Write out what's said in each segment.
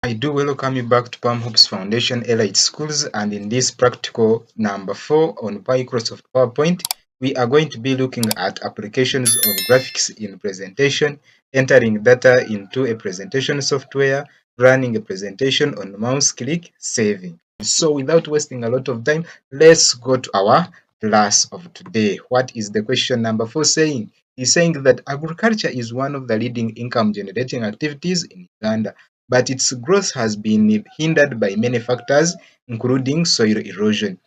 I do welcome you back to Palm Hoops Foundation Elite Schools, and in this practical number 4 on Microsoft PowerPoint, we are going to be looking at applications of graphics in presentation, entering data into a presentation software, running a presentation on mouse click, saving. So without wasting a lot of time, let's go to our class of today. What is the question number 4 saying? It's saying that agriculture is one of the leading income generating activities in Uganda, but its growth has been hindered by many factors, including soil erosion.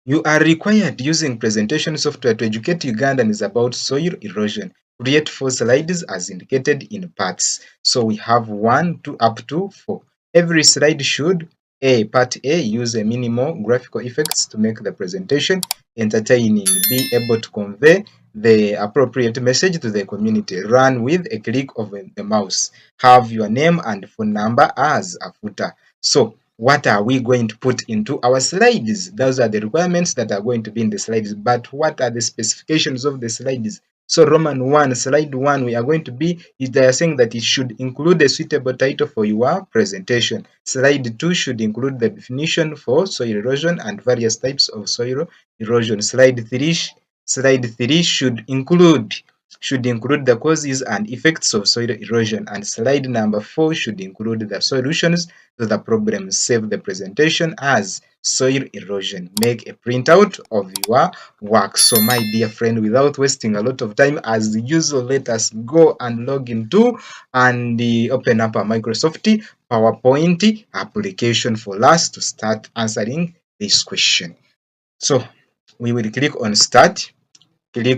You are required using presentation software to educate Ugandans about soil erosion. Create 4 slides as indicated in parts. So we have 1, 2, up to 4. Every slide should Part A, use a minimal graphical effects to make the presentation entertaining, be able to convey the appropriate message to the community. Run with a click of the mouse. Have your name and phone number as a footer. So what are we going to put into our slides? Those are the requirements that are going to be in the slides. But what are the specifications of the slides? So Roman 1, slide 1, we are going to be, they are saying that it should include a suitable title for your presentation. Slide 2 should include the definition for soil erosion and various types of soil erosion. Slide 3 should include the causes and effects of soil erosion, and slide number 4 should include the solutions to the problem. Save the presentation as soil erosion. Make a printout of your work. So my dear friend, without wasting a lot of time, as usual, let us go and log into and open up a Microsoft PowerPoint application for us to start answering this question. So we will click on start. We're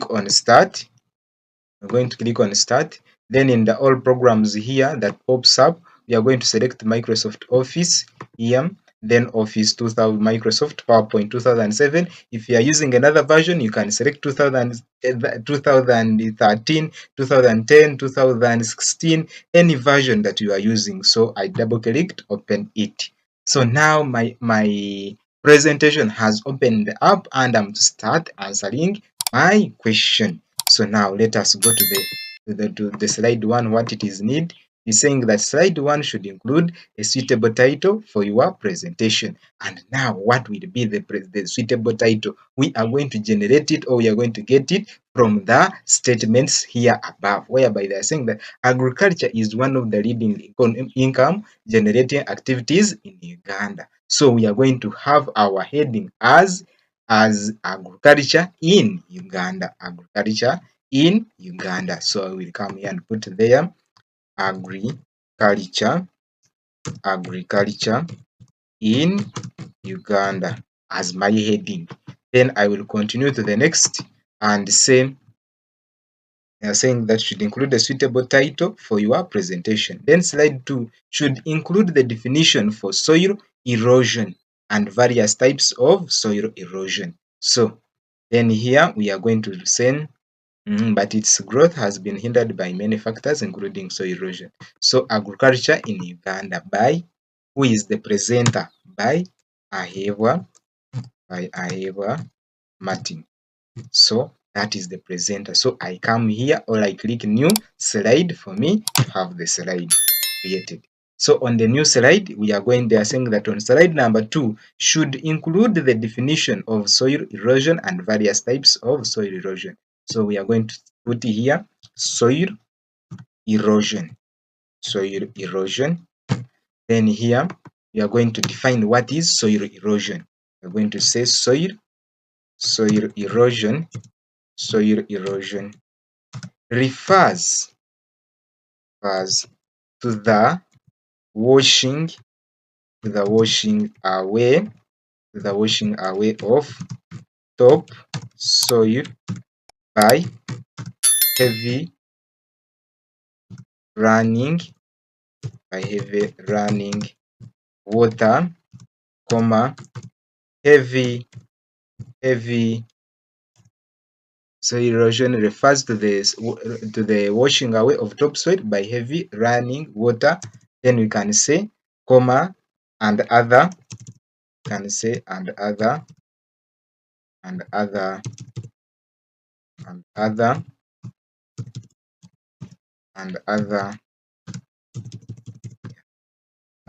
going to click on start. Then in the all programs here that pops up, we are going to select Microsoft Office here, then Office 2000, Microsoft PowerPoint 2007. If you are using another version, you can select 2013, 2010, 2016, any version that you are using. So I double clicked, open it. So now my presentation has opened up and I'm to start answering my question. So now let us go to the slide 1, what it is need. It's saying that slide 1 should include a suitable title for your presentation. And now what will be the suitable title? We are going to generate it, or we are going to get it from the statements here above, whereby they are saying that agriculture is one of the leading income generating activities in Uganda. So we are going to have our heading as agriculture in Uganda. Agriculture in Uganda. So I will come here and put there agriculture in Uganda as my heading. Then I will continue to the next and say, saying that should include a suitable title for your presentation. Then slide 2 should include the definition for soil erosion and various types of soil erosion. So then here we are going to say, but its growth has been hindered by many factors, including soil erosion. So agriculture in Uganda by, who is the presenter? By Ahebwa Martin. So that is the presenter. So I come here or I click new slide for me to have the slide created. So on the new slide, we are going, they are saying that on slide number 2 should include the definition of soil erosion and various types of soil erosion. So we are going to put here soil erosion. Then here we are going to define what is soil erosion. We're going to say soil erosion refers to the washing away of top soil by heavy running water, heavy soil erosion refers to the washing away of topsoil by heavy running water. Then we can say, and other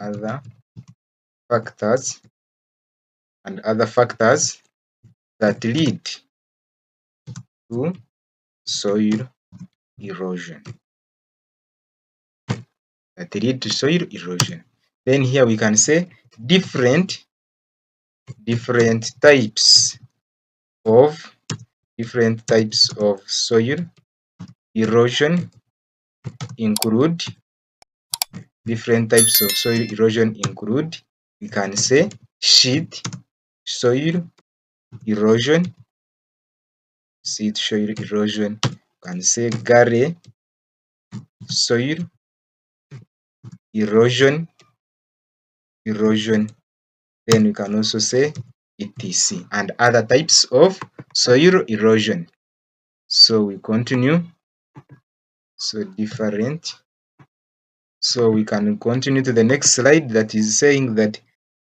other factors that lead to soil erosion. Then here we can say different types of soil erosion include we can say sheet soil erosion, we can say gare soil erosion, then we can also say etc. and other types of soil erosion. So we continue. So we can continue to the next slide, that is saying that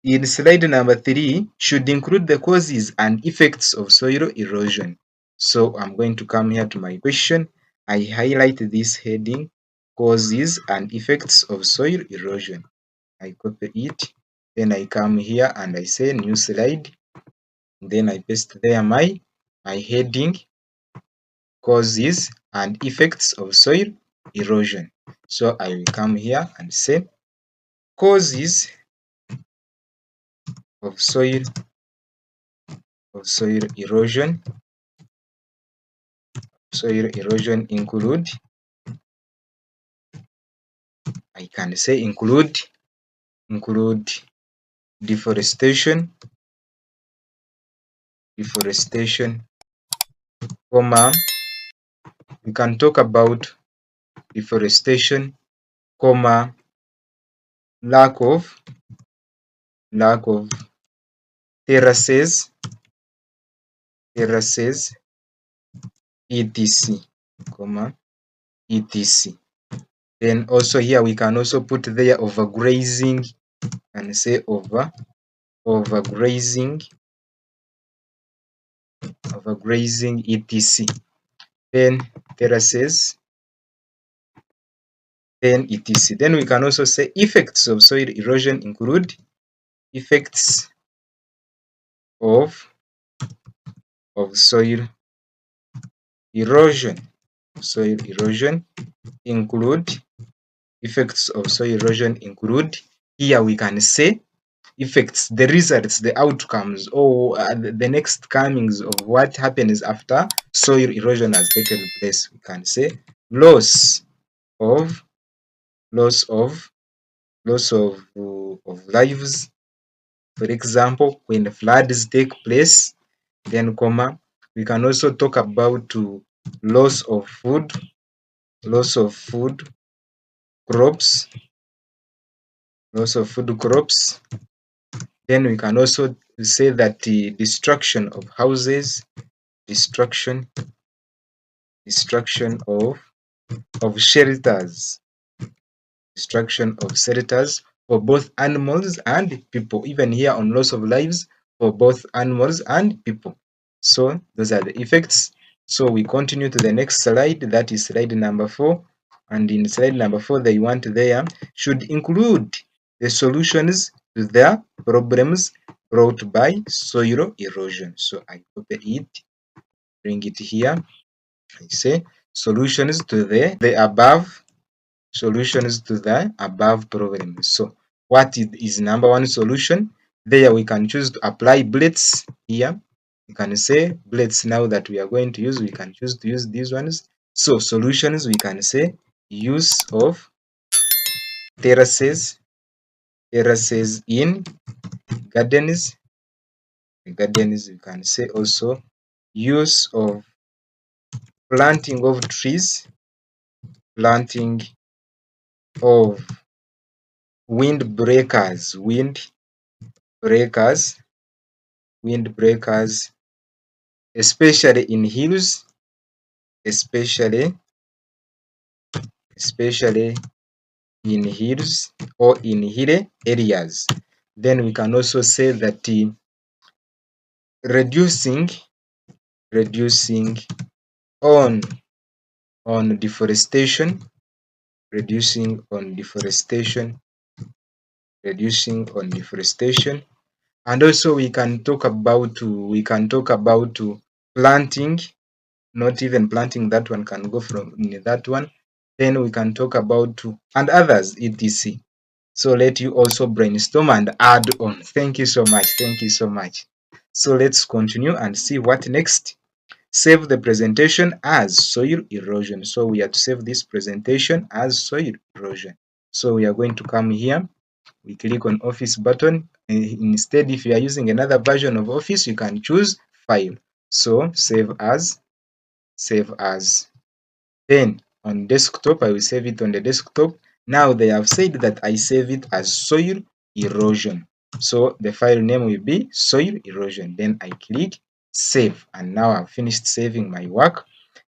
in slide number 3 should include the causes and effects of soil erosion. So I'm going to come here to my question. I highlight this heading, causes and effects of soil erosion. I copy it, then I come here and I say new slide, then I paste there my heading, causes and effects of soil erosion. So I will come here and say causes of soil erosion. Soil erosion include, I can say include deforestation, comma, we can talk about deforestation, comma, lack of terraces, etc. comma, etc. Then also here we can also put there overgrazing, and say overgrazing, etc. Then terraces, then etc. Then we can also say effects of soil erosion include effects of soil erosion. Include effects of soil erosion include, here we can say effects, the results, the outcomes, or the next comings of what happens after soil erosion has taken place. We can say loss of lives. For example, when floods take place, then comma, we can also talk about loss of food, crops, Then we can also say that the destruction of houses, destruction of shelters, for both animals and people. Even here on loss of lives for both animals and people. So those are the effects. So we continue to the next slide, that is slide number 4. And in slide number 4, they want there should include the solutions to the problems brought by soil erosion. So I copy it, bring it here. I say solutions to the above problems. So what is number 1 solution? There we can choose to apply blades here. We can say blades now that we are going to use, we can choose to use these ones. So solutions, we can say use of terraces in gardens. We can say also use of planting of trees, planting of windbreakers, especially in hills, or in hill areas. Then we can also say that reducing on deforestation, reducing on deforestation. And also we can talk about planting, not even planting, that one can go from in that one. Then we can talk about and others, etc. So let you also brainstorm and add on. Thank you so much. Thank you so much. So let's continue and see what next. Save the presentation as soil erosion. So we have to save this presentation as soil erosion. So we are going to come here. We click on Office button. Instead, if you are using another version of Office, you can choose File. So save as, save as. Then on desktop, I will save it on the desktop. Now they have said that I save it as soil erosion. So the file name will be soil erosion. Then I click save, and now I've finished saving my work.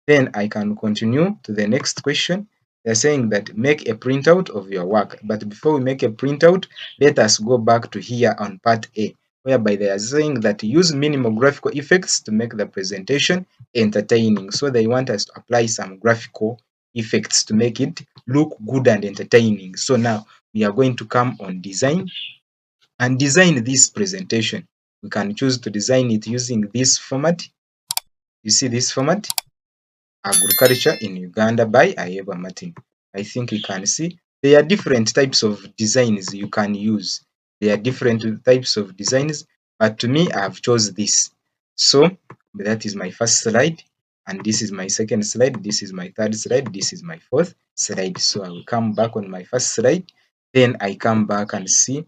Then I can continue to the next question. They're saying that make a printout of your work. But before we make a printout, let us go back to here on part A, whereby they are saying that use minimal graphical effects to make the presentation entertaining. So they want us to apply some graphical effects to make it look good and entertaining. So now we are going to come on design and design this presentation. We can choose to design it using this format. You see this format? Agriculture in Uganda by Ahebwa Martin. I think you can see there are different types of designs you can use. There are different types of designs, but to me, I have chose this. So that is my first slide, and this is my second slide, this is my third slide, this is my fourth slide. So I will come back on my first slide, then I come back and see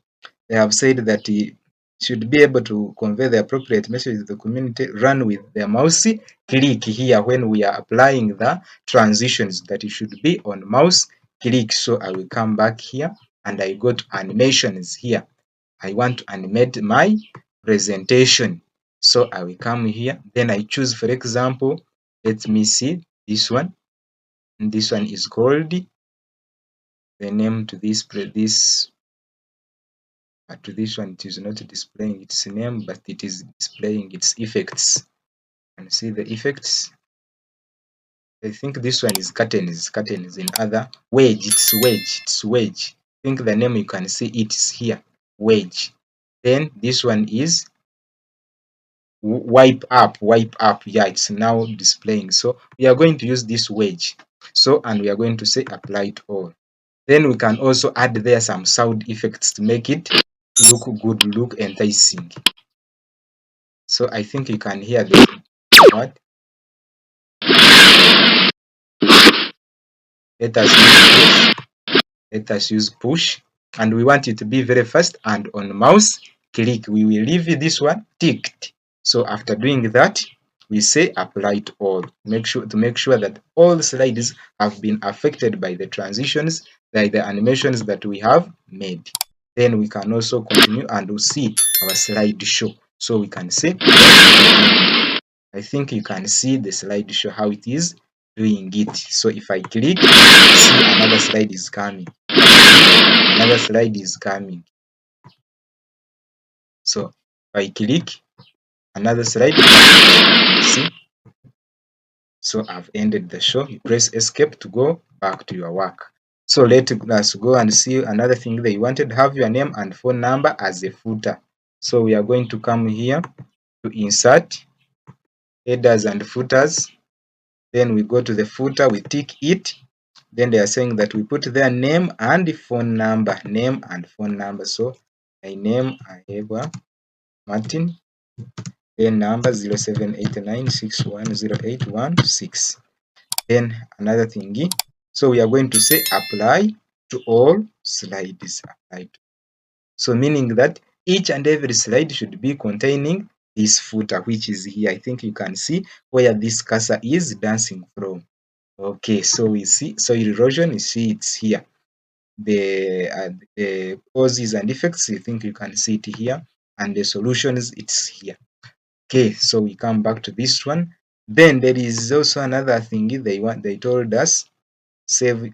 they have said that he should be able to convey the appropriate message to the community, run with their mouse, click here when we are applying the transitions, that it should be on mouse click. So I will come back here and I go to animations here. I want to animate my presentation. So I will come here, then I choose, for example, let me see this one. And this one is called the name to this to this one. It is not displaying its name, but it is displaying its effects. And see the effects. I think this one is curtains. Curtains in other wedge. It's wedge. It's wedge. I think the name you can see it is here. Wedge. Then this one is wipe up. Wipe up. Yeah, it's now displaying. So we are going to use this wedge. So and we are going to say apply to all. Then we can also add there some sound effects to make it look good, look enticing. So I think you can hear the what? Let us use push. Let us use push. And we want it to be very fast, and on mouse click. We will leave this one ticked. So after doing that, we say apply to all. Make sure that all slides have been affected by the transitions, by the animations that we have made. Then we can also continue and we'll see our slide show. So we can say, I think you can see the slide show how it is doing it. So if I click, see another slide is coming. Another slide is coming. So if I click, another slide is coming. See? So I've ended the show. You press escape to go back to your work. So let us go and see another thing they wanted. Have your name and phone number as a footer. So we are going to come here to insert headers and footers. Then we go to the footer, we tick it. Then they are saying that we put their name and phone number. Name and phone number. So my name Ahebwa Martin. Then number 0789610816. Then another thingy. So we are going to say apply to all slides. Apply to. So meaning that each and every slide should be containing this footer, which is here. I think you can see where this cursor is dancing from. Okay, so we see soil erosion. You see it's here. The causes and effects, you think you can see it here, and the solutions, it's here. Okay, so we come back to this one. Then there is also another thing they told us,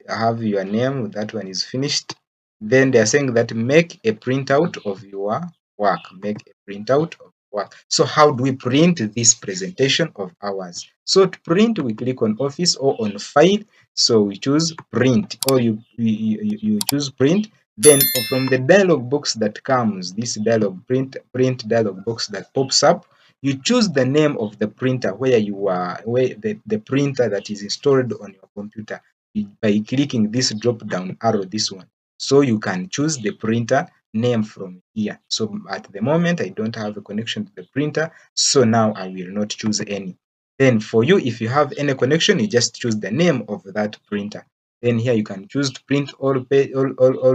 have your name. That one is finished. Then they are saying that make a printout of your work. Make a printout of work. So how do we print this presentation of ours? So to print, we click on Office or on File. So we choose print, or you choose print. Then from the dialog box that comes, this dialog print dialog box that pops up, you choose the name of the printer where the printer that is installed on your computer by clicking this drop down arrow, this one. So you can choose the printer name from here. So at the moment I don't have a connection to the printer, so now I will not choose any. Then for you, if you have any connection, you just choose the name of that printer. Then here you can choose to print all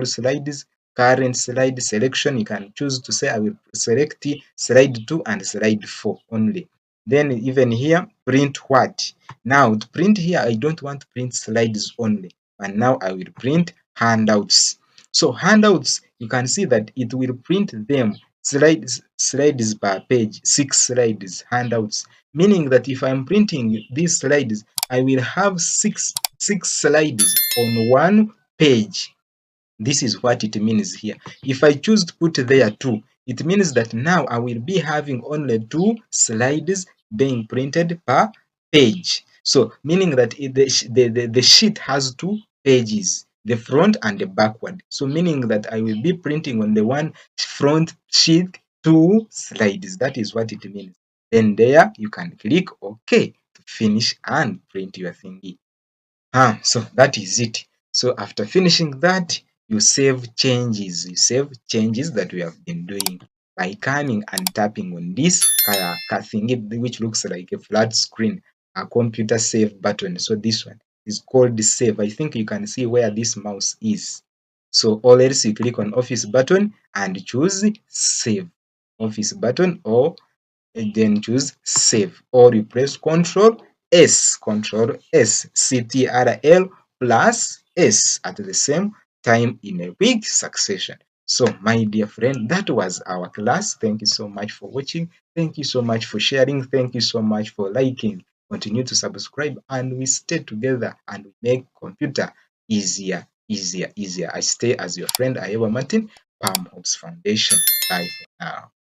slides, current slide selection. You can choose to say I will select slide 2 and slide 4 only. Then even here, print what? Now to print here, I don't want to print slides only, and now I will print handouts. So handouts, you can see that it will print them slides per page, 6 slides, handouts, meaning that if I'm printing these slides, I will have six slides on one page. This is what it means here. If I choose to put there 2, it means that now I will be having only 2 slides being printed per page. So meaning that the sheet has 2 pages, the front and the backward. So meaning that I will be printing on the one front sheet 2 slides. That is what it means. Then there you can click OK to finish and print your thingy. So that is it. So after finishing that, you save changes. You save changes that we have been doing by coming and tapping on this thingy, which looks like a flat screen, a computer save button. So this one is called save. I think you can see where this mouse is. So or else you click on office button and choose save. Office button, or then choose save, or you press Control S, Ctrl plus S at the same time in a quick succession. So my dear friend, that was our class. Thank you so much for watching. Thank you so much for sharing. Thank you so much for liking. Continue to subscribe and we stay together and make computer easier, easier, easier. I stay as your friend Ahebwa Martin, Palm Hopes Foundation. Bye for now.